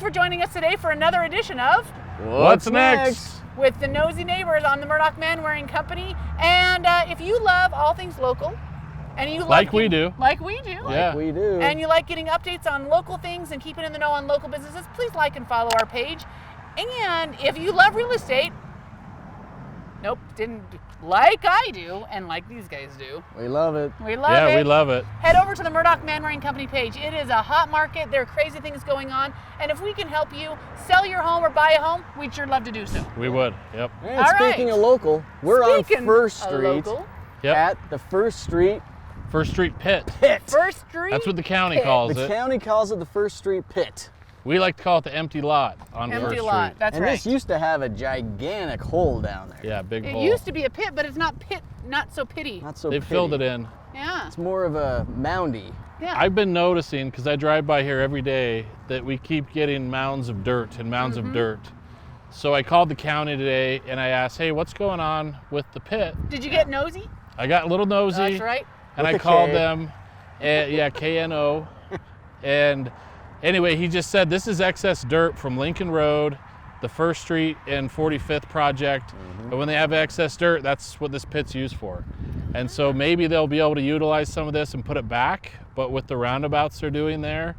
for joining us today for another edition of What's Next? With the Knowsy Neighbors on the Murdock Manwaring Company. And if you love all things local, and you like we do, and you like getting updates on local things and keeping in the know on local businesses, please like and follow our page. And if you love real estate, didn't like I do, and like these guys do. We love it. We love it. we love it. Head over to the Murdock Manwaring Company page. It is a hot market. There are crazy things going on. And if we can help you sell your home or buy a home, we'd sure love to do so. We would, yep. And speaking of local, we're on First Street at the First Street Pit. First Street That's what the county calls it. The county calls it the First Street Pit. We like to call it the empty lot on First Street. Empty lot, that's and right. this used to have a gigantic hole down there. Yeah, big hole. It used to be a pit, but it's not so pitty. Not so They filled it in. Yeah. It's more of a moundy. Yeah. I've been noticing, because I drive by here every day, that we keep getting mounds of dirt and mounds of dirt. So I called the county today and I asked, hey, what's going on with the pit? Did you get nosy? I got a little nosy. That's right. And I called them, KNO. And anyway, he just said this is excess dirt from Lincoln Road, the First Street and 45th project. And when they have excess dirt, that's what this pit's used for. And so maybe they'll be able to utilize some of this and put it back, but with the roundabouts they're doing there,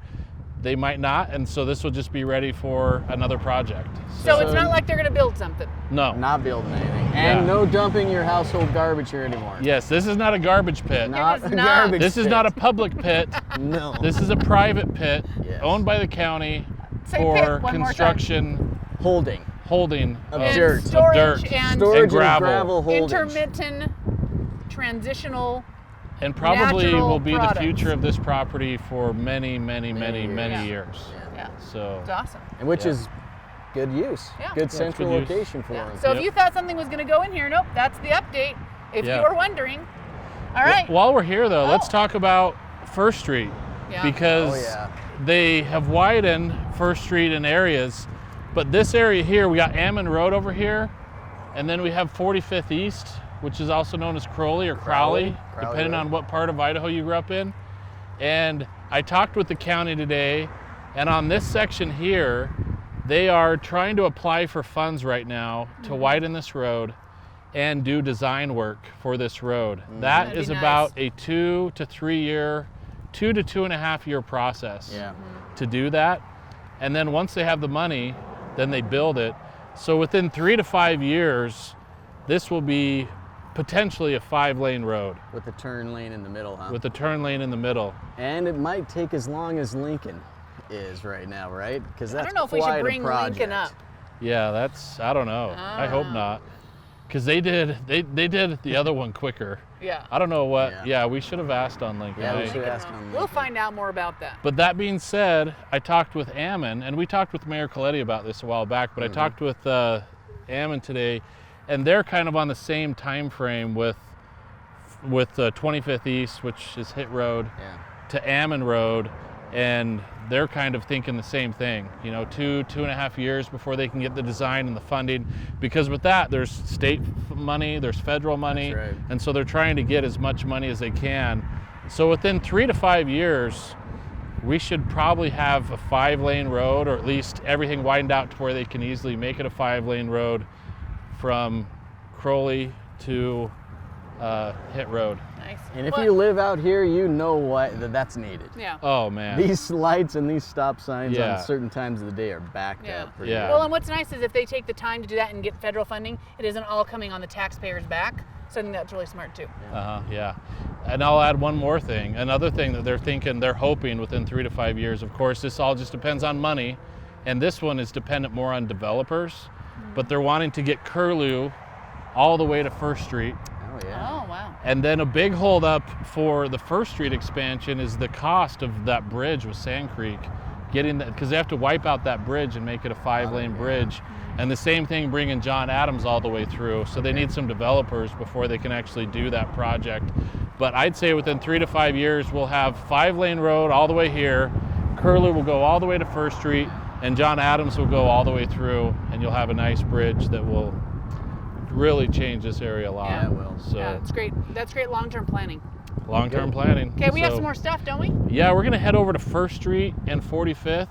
they might not. And so this will just be ready for another project. So it's not like they're gonna build something. No. Not building anything. And no dumping your household garbage here anymore. Yes, this is not a garbage pit. Not a garbage This is pit. not a public pit. No. This is a private pit owned by the county for construction holding of dirt. Storage and gravel holding. Intermittent, transitional, and probably natural will be products. the future of this property for many years. Yeah. So it's awesome. And which is good use. Yeah. Good central good use. location for them. So if you thought something was going to go in here, nope, that's the update. If you were wondering. All right. While we're here though, let's talk about First Street. Yeah. Because they have widened First Street in areas, but this area here, we got Ammon Road over here, and then we have 45th East, which is also known as Crowley or Crowley, depending on what part of Idaho you grew up in. And I talked with the county today, and on this section here, they are trying to apply for funds right now to widen this road and do design work for this road. That is about a 2 to 2.5 year process to do that. And then once they have the money, then they build it. So within 3 to 5 years, this will be potentially a 5-lane road. With a turn lane in the middle, huh? With a turn lane in the middle. And it might take as long as Lincoln is right now, right? Because that's I don't know if we should bring Lincoln up. Yeah, I don't know. I hope not. Because they did the other one quicker. Yeah. I don't know what. Yeah, we should have asked on Lincoln. Yeah, we should have asked on Lincoln. We'll find out more about that. But that being said, I talked with Ammon, and we talked with Mayor Coletti about this a while back, but I talked with Ammon today, and they're kind of on the same time frame with 25th East, which is Hit Road, to Ammon Road, and they're kind of thinking the same thing, 2.5 years before they can get the design and the funding, because with that there's state money, there's federal money, and so they're trying to get as much money as they can. So within 3 to 5 years, we should probably have a 5-lane road, or at least everything widened out to where they can easily make it a 5-lane road from Crowley to Hit Road. Nice. And if you live out here, you know that's needed. Yeah. Oh man. These lights and these stop signs on certain times of the day are backed up. Well, and what's nice is if they take the time to do that and get federal funding, it isn't all coming on the taxpayers' back. So I think that's really smart too. Yeah. And I'll add one more thing. Another thing that they're hoping within 3 to 5 years. Of course, this all just depends on money, and this one is dependent more on developers. But they're wanting to get Curlew all the way to First Street. Oh yeah. Oh wow. And then a big holdup for the First Street expansion is the cost of that bridge with Sand Creek, getting that, because they have to wipe out that bridge and make it a 5-lane bridge. And the same thing bringing John Adams all the way through. So they need some developers before they can actually do that project. But I'd say within 3 to 5 years, we'll have 5-lane road all the way here. Curlew will go all the way to First Street, and John Adams will go all the way through, and you'll have a nice bridge that will really change this area a lot. Yeah, it will. So that's great. That's great long-term planning. Long-term planning. Okay, we have some more stuff, don't we? Yeah, we're gonna head over to First Street and 45th,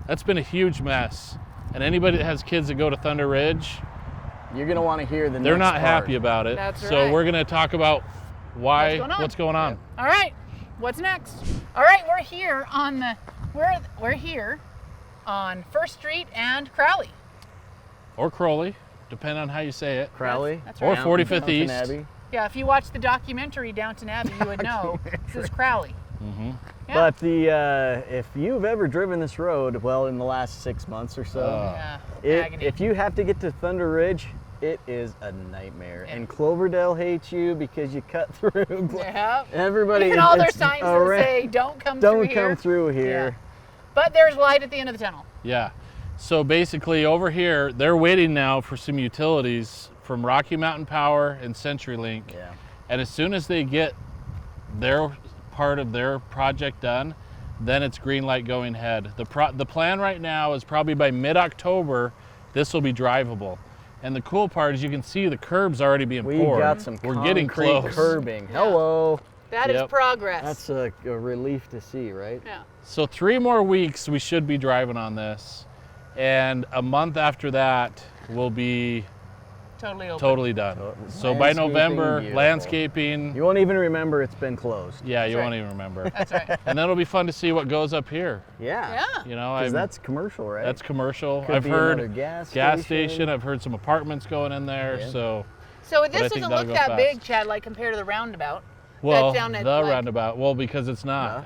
That's been a huge mess. And anybody that has kids that go to Thunder Ridge, you're going to want to hear the they're next not part. happy about it. That's so right. we're going to talk about what's going on. All right, what's next? All right, we're here on First Street and Crowley. Or Crowley, depending on how you say it. Crowley. That's Or right. 45th East. Abbey. Yeah, if you watch the documentary Downton Abbey, you would know this is Crowley. Mm-hmm. Yeah. But if you've ever driven this road, well, in the last 6 months or so, agony. if you have to get to Thunder Ridge, it is a nightmare. Yeah. And Cloverdale hates you because you cut through. Yeah. Everybody. Even all their it's signs that around- say don't come through here. Don't come through here. Yeah. But there's light at the end of the tunnel. Yeah. So basically over here, they're waiting now for some utilities from Rocky Mountain Power and CenturyLink. Yeah. And as soon as they get their part of their project done, then it's green light going ahead. The plan right now is probably by mid-October, this will be drivable. And the cool part is you can see the curbs already being We poured. got some We're getting concrete close. curbing. Yeah. Hello. That is Yep. progress. That's a relief to see, right? yeah. So 3 more weeks we should be driving on this. And a month after that we'll be Totally open. totally done. So by Landscaping, November, beautiful. landscaping, You won't even remember it's been closed. yeah, you That's won't right. even remember. That's right. And then it'll be fun to see what goes up here. Yeah. Yeah. You know, Because that's commercial, right? that's commercial. Could I've be heard another gas station. I've heard some apartments going in there. Yeah. So, So I this think doesn't that'll look go that fast. big, Chad, like compared to the roundabout. well, down at, the like- roundabout. Well, because it's not.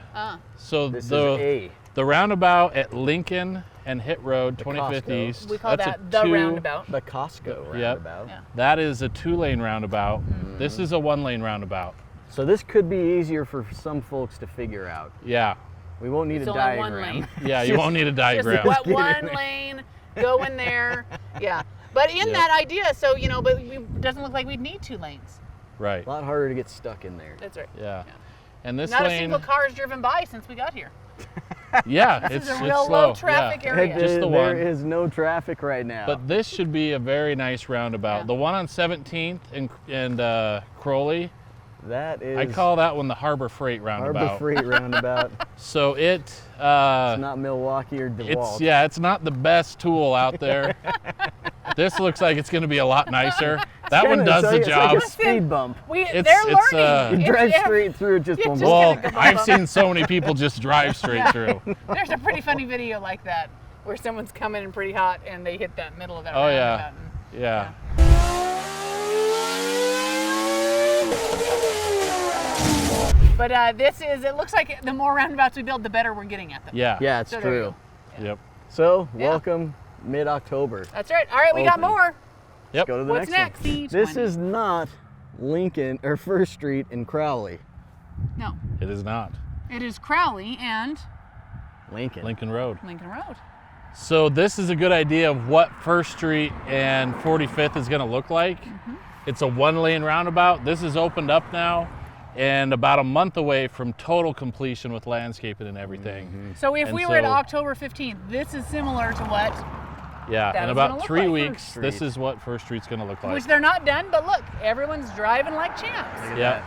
So This the is roundabout at Lincoln and Hit Road, The 25th Costco. East. We call that's that a the 2 roundabout. the Costco Yep. roundabout. Yeah. That is a 2-lane roundabout. This is a 1-lane roundabout. So this could be easier for some folks to figure out. Yeah. We won't need It's a only diagram. one lane. Yeah, you won't need a Just diagram. what one lane, go in there. Yeah. But in Yep. that idea, so, but it doesn't look like we'd need 2 lanes. Right. A lot harder to get stuck in there. That's right. Yeah. And this Not a lane, single car has driven by since we got here. yeah, This it's is a real slow. low traffic yeah. area. Just the There one. is no traffic right now. But this should be a very nice roundabout. Yeah. The one on 17th and Crowley, that is I call that one the Harbor Freight roundabout. Harbor Freight roundabout. So It's not Milwaukee or DeWalt. it's not the best tool out there. This looks like it's going to be a lot nicer. That one does the It's job. like a speed bump. They're it's, learning. You drive straight through it just Yeah, one just block. kidding. I've seen so many people just drive straight through. There's a pretty funny video like that where someone's coming in pretty hot and they hit that middle of that Oh roundabout. yeah, And- yeah. But it looks like the more roundabouts we build, the better we're getting at them. Yeah. Yeah, it's So there you true. Yep. So, Yeah. welcome mid-October. That's right. All right, we got Open. more. Yep. Go to the What's next one. next? This is not Lincoln or First Street in Crowley. No, It is not. it is Crowley and Lincoln. Lincoln Road. Lincoln Road. So this is a good idea of what First Street and 45th is going to look like. It's a 1-lane roundabout. This is opened up now and about a month away from total completion with landscaping and everything. So if And we were at so- October 15th, this is similar to what, Yeah, That in is gonna about look 3 like weeks, First this Street. is what First Street's going to look like. which they're not done, but look, everyone's driving like champs. Yeah,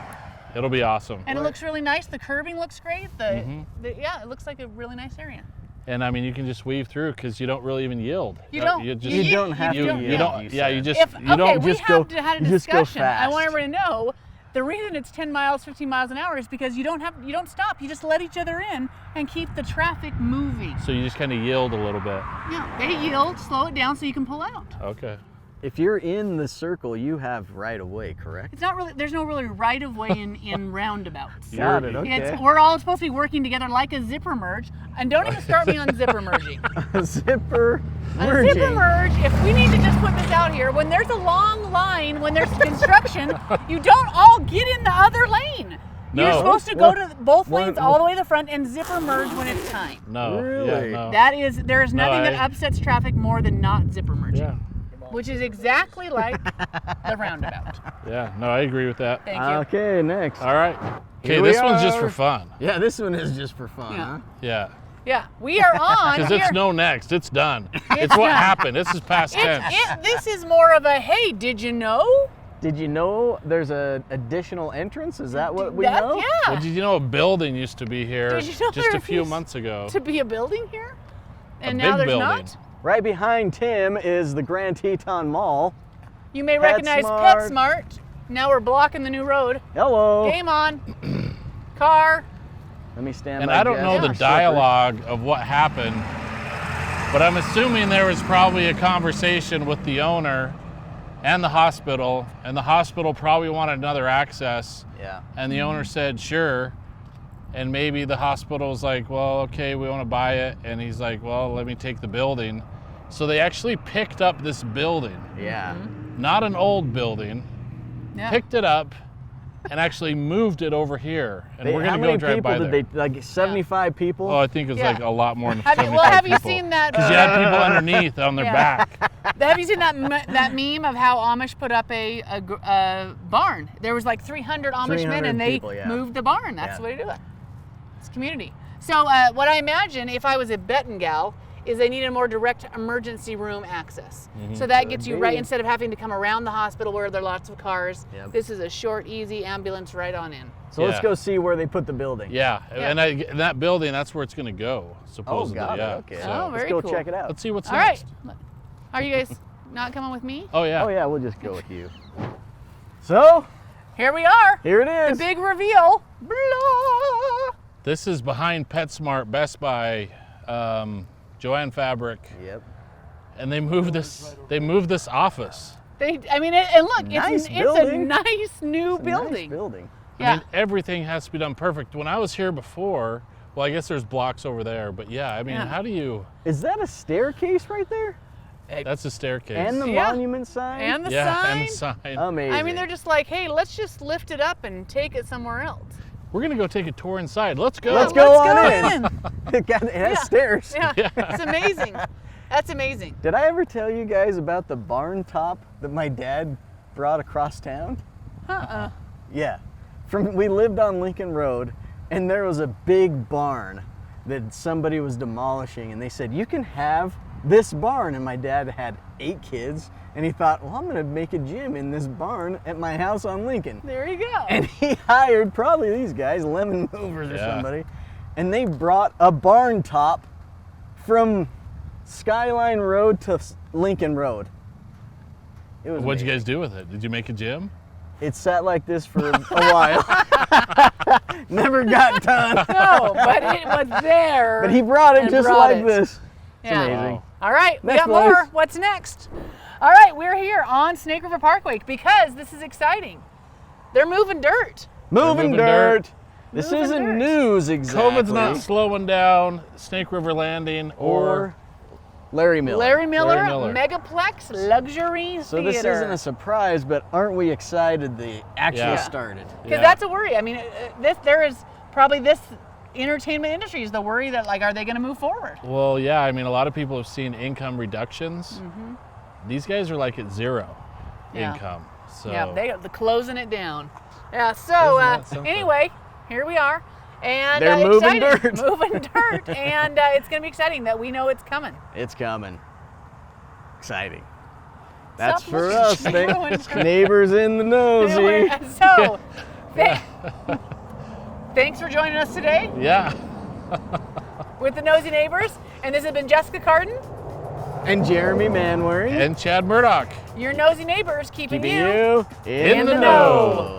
it'll be awesome. And it looks really nice. The curbing looks great. Yeah, it looks like a really nice area. And I mean, you can just weave through because you don't really even yield. You don't. You just, You don't have to you, yield, you don't. you Yeah, you said. just. If, you okay, don't we just have go. had a you just go discussion. I want fast. everyone to know the reason it's 10 miles, 15 miles an hour is because you don't stop. You just let each other in and keep the traffic moving. So you just kind of yield a little bit. Yeah, they yield, slow it down so you can pull out. Okay. If you're in the circle, you have right of way, correct? It's not really. There's no really right of way in roundabouts. Got it, okay. We're all supposed to be working together like a zipper merge, and don't even start me on zipper merging. Zipper A merging. zipper merge, if we need to just put this out here, when there's a long line, when there's construction, you don't all get in the other lane. You're No. supposed to go to both One- lanes all the way to the front and zipper merge when it's time. No. Really? Yeah. No. There is nothing that I- upsets traffic more than not zipper merging, Yeah. which is exactly like the roundabout. Yeah. No, I agree with that. Thank you. Okay, next. All right. Okay, Here we this one's just are. for fun. Yeah, this one is just for fun, Yeah. huh? Yeah. Yeah, we are on. Because here. it's no next. It's done. It's what done. happened. This is past tense. This is more of a, hey, did you know? Did you know there's an additional entrance? Is that what we That- know? Yeah. Well, did you know a building used to be here Did you know just there a few used months ago? To be a building here? And now there's not? Right behind Tim is the Grand Teton Mall. You may recognize PetSmart. Now we're blocking the new road. Hello. Game on. Car. Let me stand And I don't know the dialogue of what happened, but I'm assuming there was probably a conversation with the owner and the hospital probably wanted another access. Yeah. And the owner said, sure. And maybe the hospital was like, well, okay, we want to buy it. And he's like, well, let me take the building. So they actually picked up this building. Yeah. Not an old building. Yeah. Picked it up and actually moved it over here. And we're going to go drive by there. How many people did they, like 75 people? Oh, I think it was like a lot more than 75 people. Have you seen that? Because you had people underneath on their back. Have you seen that meme of how Amish put up a barn? There was like 300 Amish men and they moved the barn. That's the way to do it. It's community. So what I imagine if I was a betting gal is they need a more direct emergency room access. So that gets you right, instead of having to come around the hospital where there are lots of cars, this is a short, easy ambulance right on in. So let's go see where they put the building. Yeah, and that building, that's where it's going to go, supposedly. Oh, got it. Okay. So very cool. Let's go check it out. Let's see what's next. All right. Are you guys not coming with me? Oh, yeah. Oh, yeah, we'll just go with you. So, here we are. Here it is. The big reveal. Blah. This is behind PetSmart, Best Buy, Joann Fabric. Yep. And they moved this. They moved this office. And look, it's a nice new building. Nice building. I mean, everything has to be done perfect. When I was here before, well, I guess there's blocks over there, but yeah, I mean, how do you? Is that a staircase right there? That's a staircase. And the monument sign. And the sign. And the sign. Amazing. I mean, they're just like, hey, let's just lift it up and take it somewhere else. We're gonna go take a tour inside. Let's go. Let's go on in. It has stairs. Yeah, it's amazing. That's amazing. Did I ever tell you guys about the barn top that my dad brought across town? Yeah. We lived on Lincoln Road, and there was a big barn that somebody was demolishing, and they said, you can have this barn. And my dad had 8 kids, and he thought, well, I'm going to make a gym in this barn at my house on Lincoln. There you go. And he hired probably these guys, Lemon Movers or somebody, and they brought a barn top from Skyline Road to Lincoln Road. It was What'd you guys do with it? Did you make a gym? It sat like this for a while. Never got done. No, but it was there. But he brought it just like this. It's amazing. Wow. All right, we Next got more. place. What's next? All right, we're here on Snake River Parkway because this is exciting. They're moving dirt. Moving dirt. This Moving isn't dirt. news exactly. COVID's not slowing down Snake River Landing or Larry Miller. Larry Miller, Megaplex Luxury So Theater. this isn't a surprise, but aren't we excited they actually started? Because that's a worry. I mean, this entertainment industry is the worry that, like, are they going to move forward? Well, yeah. I mean, a lot of people have seen income reductions. These guys are like at zero income. So they're closing it down. Yeah. So anyway, here we are. And they're moving excited. dirt. Moving dirt. And it's going to be exciting that we know it's coming. It's coming. Exciting. That's for us, neighbors in the nosy. So, thanks for joining us today. Yeah. With the Knowsy Neighbors. And this has been Jessica Cardon. And Jeremy Manwaring. And Chad Murdock. Your Knowsy Neighbors keeping you in the know.